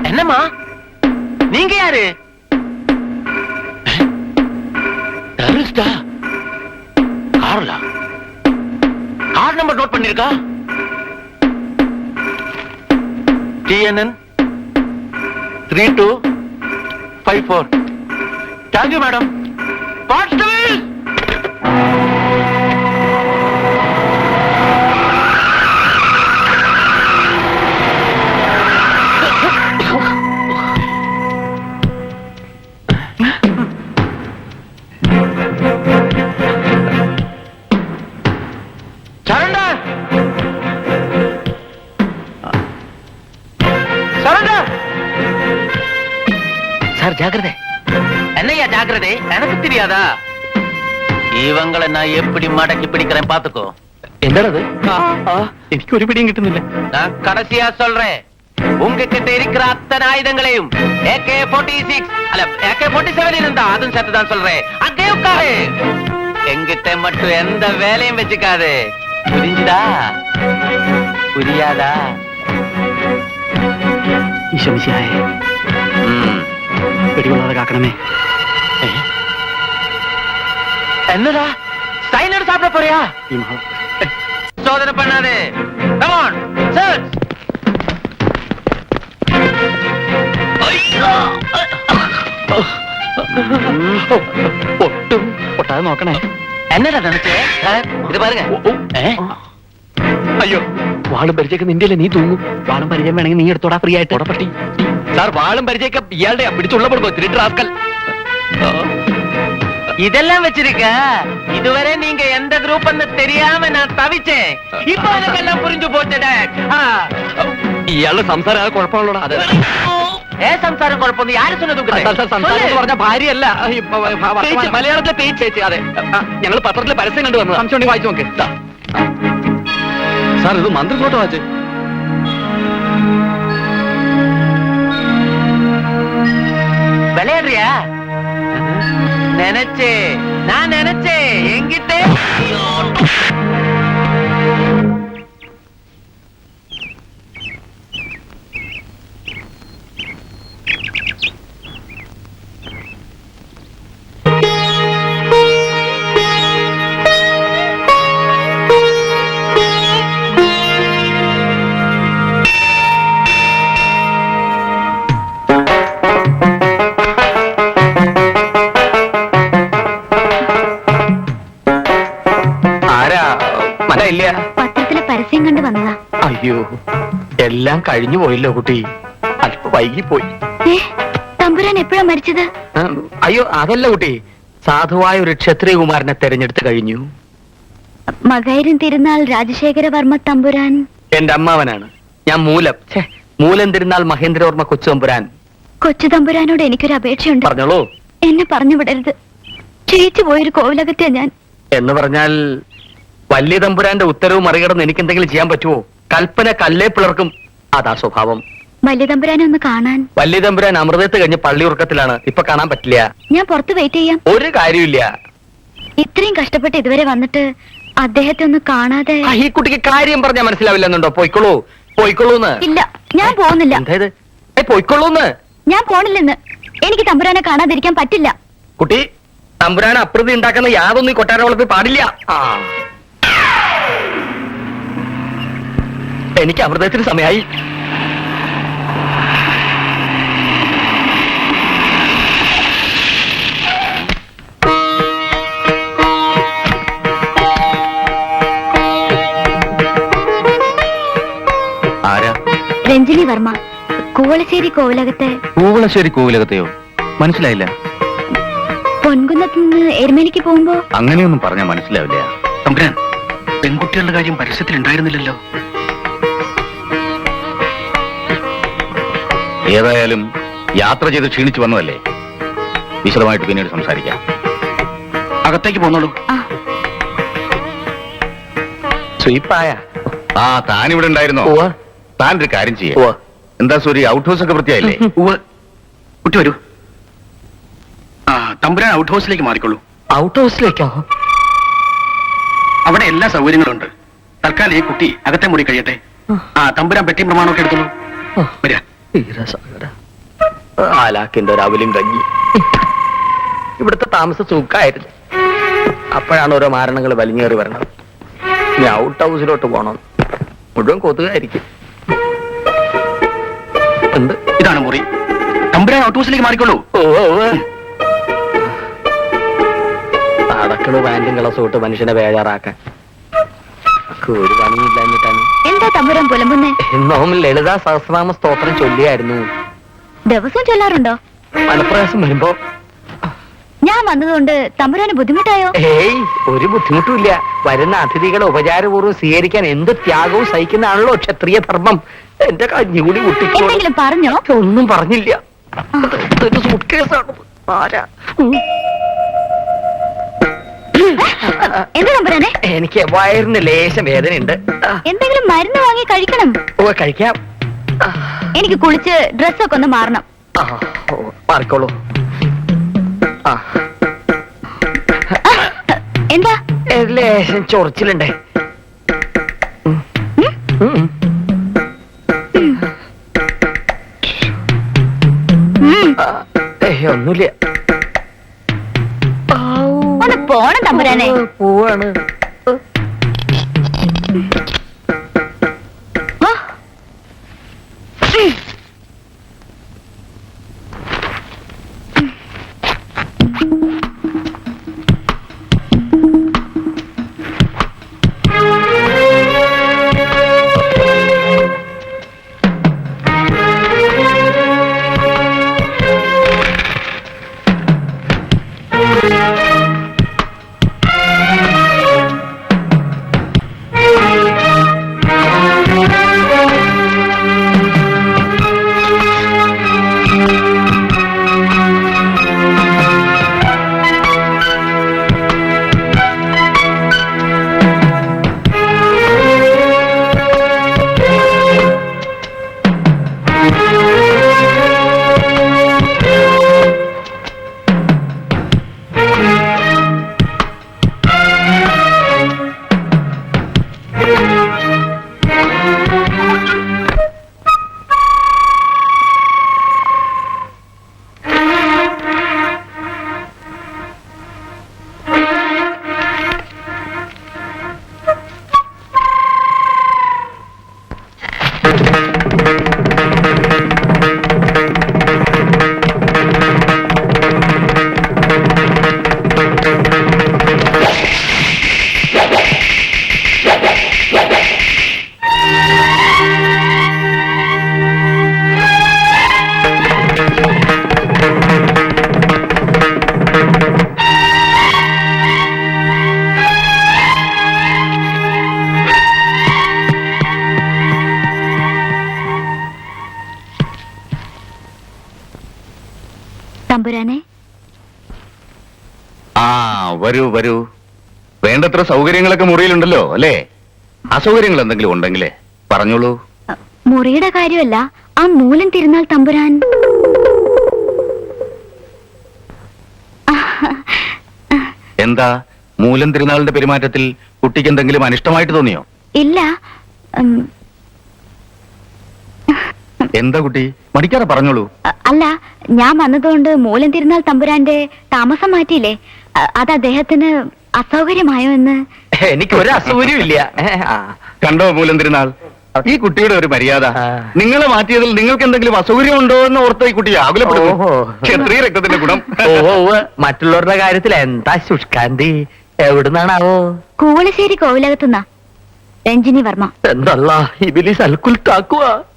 என்னம்மா நீங்க யாரு? கார்ல கார் நம்பர் நோட் பண்ணிருக்கா? TNN 3254. Thank you madam. ஜாக்கிரதை. என்னையா ஜாக்கிரதை? எனக்கு தெரியாதா? இவங்களை நான் எப்படி மடக்கி பிடிக்கிறேன் பாத்துக்கோ. என்னது? எனக்கு ஒரு பிடியும் கிட்டுന്നില്ല. நான் கடைசியா சொல்றேன், உங்ககிட்ட இருக்கிற அத்தனை ஆயுதங்களையும் AK-46 அல்ல AK-47 இருந்தா அதுவும் சேர்த்து தான் சொல்றேன். அங்கே உட்காரு. எங்கிட்ட மட்டும் எந்த வேலையும் வச்சுக்காது. புரிஞ்சுதா? புரியாதா? ഈശോമിശിഹായേ വെടികൊള്ളാതെ കാക്കണമേ. என்னடா சைனட் சாப்பிட போறியா? சோதனை பண்ணாதே. Come on church. പൊട്ടും പൊട്ടാതെ നോക്കണേ. എന്നടാ നിനക്ക് ഇത് പാരുங்க. അയ്യോ വാളും പരിചയൊക്കെ നിന്റെ നീ തൂങ്ങും. വാളും പരിചയം വേണമെങ്കിൽ നീ എടുത്തോടാ ഫ്രീ ആയിട്ട്. പട്ടി സാർ വാളും പരിചയൊക്കെ ഇയാളുടെ പിടിച്ചുള്ള കൊടുക്കും. തിരിട്ട് റാസ്കൽ. இதெல்லாம் வச்சிருக்க. இதுவரை நீங்க எந்த குரூப்னு தெரியாம நான் தவிச்சேன். இப்போ எனக்கெல்லாம் புரிஞ்சு போச்சுடா. ഇയാളുടെ സംസാരം കുഴപ്പമുള്ളടാ. അത് സംസാരം കുഴപ്പമൊന്നും ആര് சொன்னது? സംസാരം പറഞ്ഞ ഭാര്യയല്ല, മലയാളത്തിലെ പേജ് ചേച്ചി. അതെ, ഞങ്ങൾ പത്രത്തിലെ പരസ്യം കണ്ടു വന്നു. സംശയം ഉണ്ടെങ്കിൽ വായിച്ചു നോക്ക്. സാർ ഇത് മന്ത്രി ഫോട്ടോ വായിച്ചേ. விளையாடுறியா? நினைச்சே நான் நினைச்சே எங்கிட்ட പത്രത്തിലെ പരസ്യം കണ്ടു വന്നതാ. അയ്യോ എല്ലാം കഴിഞ്ഞു പോയല്ലോ കുട്ടി. അല്പ വൈകിപ്പോയി. തമ്പുരാൻ എപ്പോഴാ മരിച്ചത്? അയ്യോ അതല്ല കുട്ടി, സാധുവായ ഒരു ക്ഷത്രിയകുമാരനെ തെരഞ്ഞെടുത്ത് കഴിഞ്ഞു. മകൈരൻ തിരുനാൾ രാജശേഖരവർമ്മ തമ്പുരാൻ എന്റെ അമ്മാവനാണ്. ഞാൻ മൂലം തിരുനാൾ മഹേന്ദ്രവർമ്മ കൊച്ചു തമ്പുരാൻ. കൊച്ചു തമ്പുരാനോട് എനിക്കൊരു അപേക്ഷയുണ്ട്. പറഞ്ഞോളൂ. എന്നെ പറഞ്ഞു വിടരുത്. ക്ഷയിച്ചു പോയൊരു കോവിലകത്തെയാ ഞാൻ. എന്ന് പറഞ്ഞാൽ വലിയ തമ്പുരാന്റെ ഉത്തരവ് മറികടന്ന് എനിക്ക് എന്തെങ്കിലും ചെയ്യാൻ പറ്റുമോ? കൽപ്പന കല്ലേ പിളർക്കും. അതാ സ്വഭാവം. വലിയ തമ്പുരാനെ ഒന്ന് കാണാൻ. വലിയ തമ്പുരാൻ അമൃതത്ത് കഴിഞ്ഞ് പള്ളി ഉറക്കത്തിലാണ്. ഇപ്പൊ കാണാൻ പറ്റില്ല. ഞാൻ പുറത്ത് വെയിറ്റ് ചെയ്യാം. ഒരു കാര്യമില്ല. ഇത്രയും കഷ്ടപ്പെട്ട് ഇതുവരെ വന്നിട്ട് അദ്ദേഹത്തെ ഒന്ന് കാണാതെ. ഈ കുട്ടിക്ക് കാര്യം പറഞ്ഞാൽ മനസ്സിലാവില്ലെന്നുണ്ടോ? പോയിക്കോളൂ പോയിക്കോളൂന്ന്. ഇല്ല ഞാൻ പോകുന്നില്ല. എന്തായത്? പോയിക്കോളൂന്ന്. ഞാൻ പോണില്ലെന്ന്. എനിക്ക് തമ്പുരാനെ കാണാതിരിക്കാൻ പറ്റില്ല. കുട്ടി, തമ്പുരാനെ അപ്രതി ഉണ്ടാക്കുന്ന യാതൊന്നും ഈ കൊട്ടാരം വളർത്തി പാടില്ല. എനിക്ക് അമൃതത്തിന് സമയമായി. ആരാ? രഞ്ജിനി വർമ്മ, കൂവളശ്ശേരി കോവിലകത്തെ. കൂവളശ്ശേരി കോവിലകത്തെയോ? മനസ്സിലായില്ല. പൊൻകുന്നത്ത് നിന്ന് എരുമേലിക്ക് പോകുമ്പോ. അങ്ങനെയൊന്നും പറഞ്ഞാൽ മനസ്സിലാവില്ല. തമ്പുരാൻ, പെൺകുട്ടികളുടെ കാര്യം പരസ്യത്തിൽ ഉണ്ടായിരുന്നില്ലല്ലോ. ഏതായാലും യാത്ര ചെയ്ത് ക്ഷീണിച്ചു വന്നതല്ലേ, വിശദമായിട്ട് പിന്നീട് സംസാരിക്കാം. അകത്തേക്ക് പോന്നോളൂ. സ്വീപ്പായ താനിവിടെ ഉണ്ടായിരുന്നോ? താനൊരു കാര്യം ചെയ്യാ. എന്താ സൂര്യ, ഔട്ട് ഹൗസ് ഒക്കെ വൃത്തിയായില്ലേ? കുട്ടി വരൂ. തമ്പുരാൻ ഔട്ട് ഹൗസിലേക്ക് മാറിക്കൊള്ളൂ. ഔട്ട് ഹൗസിലേക്കോ? അവിടെ എല്ലാ സൗകര്യങ്ങളും ഉണ്ട്. തൽക്കാലം ഈ കുട്ടി അകത്തെ മുറി കഴിയട്ടെ. തമ്പുരാൻ പെട്ടിയും പ്രമാണമൊക്കെ എടുത്തോളൂ. വരിക. ക്ഷീരസാഗര ആലാക്കിന്റെ ഒരു അവലും കഞ്ഞി. ഇവിടുത്തെ താമസ സുഖമായിരുന്നു. അപ്പോഴാണ് ഓരോ മാരണങ്ങൾ വലിഞ്ഞേറി വരണത്. ഇനി ഔട്ട് ഹൗസിലോട്ട് പോണം. മുഴുവൻ കൊതുകായിരിക്കും. എന്ത് ഇതാണ് മുറി. തമ്പുരാൻ ഔട്ട് ഹൗസിലേക്ക് മാറിക്കോളൂ. അടക്കള് പാൻറ്റും കളസോട്ട് മനുഷ്യനെ ബേജാറാക്കാൻ ഒരു പണിയില്ലാഞ്ഞിട്ടാണ്. എന്താ തമ്പുരാൻ പുലമ്പുന്നേ? ഇന്നും ലളിതാ സഹസ്രനാമ സ്തോത്രം ചൊല്ലിയായിരുന്നു. ദിവസം ചൊല്ലാറുണ്ടോ? മനപ്രയാസം വരുമ്പോ. ഞാൻ വന്നതുകൊണ്ട് തമ്പുരാന് ബുദ്ധിമുട്ടായോ? ഏയ്, ഒരു ബുദ്ധിമുട്ടുമില്ല. വരുന്ന അതിഥികളെ ഉപചാരപൂർവ്വം സ്വീകരിക്കാൻ എന്ത് ത്യാഗവും സഹിക്കുന്നതാണല്ലോ ക്ഷത്രിയ ധർമ്മം. എന്റെ കഞ്ഞുകൂടി കുട്ടിക്കോ. എന്തെങ്കിലും പറഞ്ഞോ? ഒന്നും പറഞ്ഞില്ല. ഇതൊരു സൂട്ട്കേസാണ്. ആരാ? എന്താ തമ്പുരാനെ? എനിക്ക് വയറിന് ലേശം വേദനയുണ്ട്. എന്തെങ്കിലും മരുന്ന് വാങ്ങി കഴിക്കണം. ഓ, കഴിക്കാം. എനിക്ക് കുളിച്ച് ഡ്രസ്സൊക്കെ ഒന്ന് മാറണം. മാറിക്കോളൂ. എന്താ? ലേശം ചൊറിച്ചിലുണ്ടേ. ഒന്നുമില്ല. ഒന്ന് പോണം തമ്പുരാനെ. പോവാണ്. തമ്പുരാനെ. വരൂ വരൂ. വേണ്ടത്ര സൗകര്യങ്ങളൊക്കെ മുറിയിലുണ്ടല്ലോ അല്ലേ? അസൗകര്യങ്ങൾ എന്തെങ്കിലും ഉണ്ടെങ്കിലേ പറഞ്ഞോളൂ. മുറിയുടെ കാര്യമല്ല, ആ മൂലം തിരുനാൾ തമ്പുരാൻ. എന്താ മൂലം തിരുനാളിന്റെ പെരുമാറ്റത്തിൽ കുട്ടിക്ക് എന്തെങ്കിലും അനിഷ്ടമായിട്ട് തോന്നിയോ? ഇല്ല. എന്താ കുട്ടി മടിക്കാതെ പറഞ്ഞോളൂ. അല്ല, ഞാൻ വന്നതുകൊണ്ട് മൂലം തിരുനാൾ തമ്പുരാന്റെ താമസം മാറ്റിയില്ലേ, അത് അദ്ദേഹത്തിന് അസൗകര്യമായോ എന്ന്. എനിക്ക് ഒരു അസൗകര്യവും ഇല്ല. കണ്ടോ മൂലം തിരുനാൾ, ഈ കുട്ടിയുടെ ഒരു മര്യാദ. നിങ്ങളെ മാറ്റിയതിൽ നിങ്ങൾക്ക് എന്തെങ്കിലും അസൗകര്യം ഉണ്ടോ എന്ന് ഓർത്ത ഈ കുട്ടി ആകുലപ്പെടും. ക്ഷത്രിയ രക്തത്തിന്റെ ഗുണം. മറ്റുള്ളവരുടെ കാര്യത്തിൽ എന്താ ശുഷ്കാന്തി? എവിടുന്നാണാവോ? കൂവളശ്ശേരി കോവിലകത്തുനിന്നാ. രഞ്ജിനി വർമ്മ. എന്തല്ല ഇബിലിസ് അൽക്കുൽ താക്കുവാ.